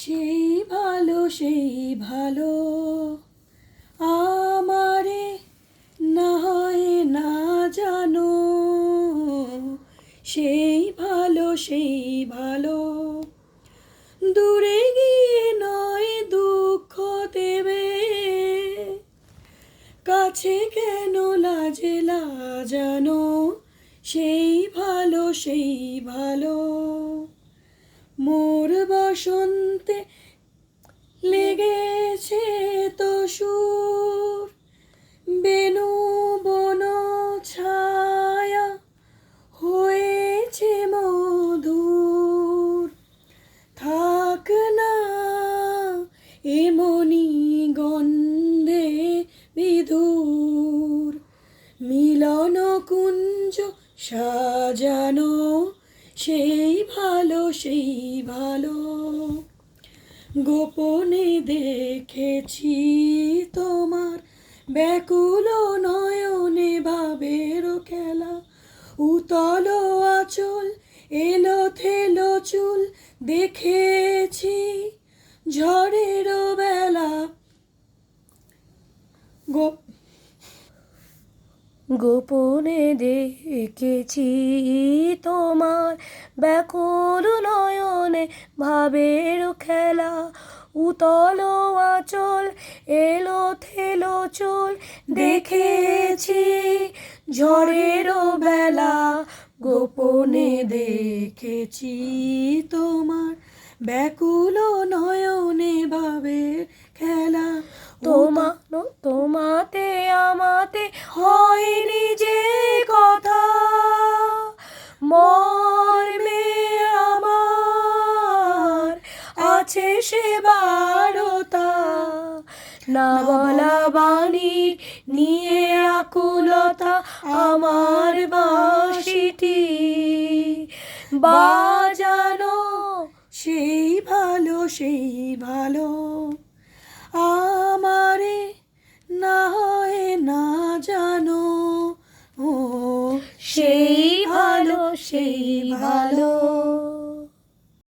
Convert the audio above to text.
সেই ভালো সেই ভালো আমারে না হয় না জানো, সেই ভালো সেই ভালো দূরে গিয়ে নয় দুঃখ দেবে, কাছে কেন লাজে লাজানো, সেই ভালো সেই ভালো মোর বসন্তে লেগেছে তো সুর, বেনু বন ছায়া হয়েছে মধুর, থাক না এমনি গন্ধে বিধুর, মিলন কুঞ্জ সাজানো, সেই ভালো সেই ভালো গোপনে দেখেছি তোমার ব্যাকুল নয়নে ভাবের খেলা, উতল আঁচল এলো থেলো চুল দেখেছি ঝড়ের বেলা, গোপনে দেখেছি তোমার ব্যাকুল নয়নে ভাবের খেলা, উতল আঁচল এলো থেলো চুল দেখেছি ঝড়ের বেলা, গোপনে দেখেছি তোমার ব্যাকুল নয়নে ভাবের খেলা, তোমাতে আমাতে হয়নি যে কথা, মর্মে আমার আছে সে বারতা, না বলা বাণী নিয়ে আকুলতা আমার বাঁশিটি বাজানো, সেই ভালো সেই ভালো আমারে না হয় না জানো, ও সেই ভালো সেই ভালো।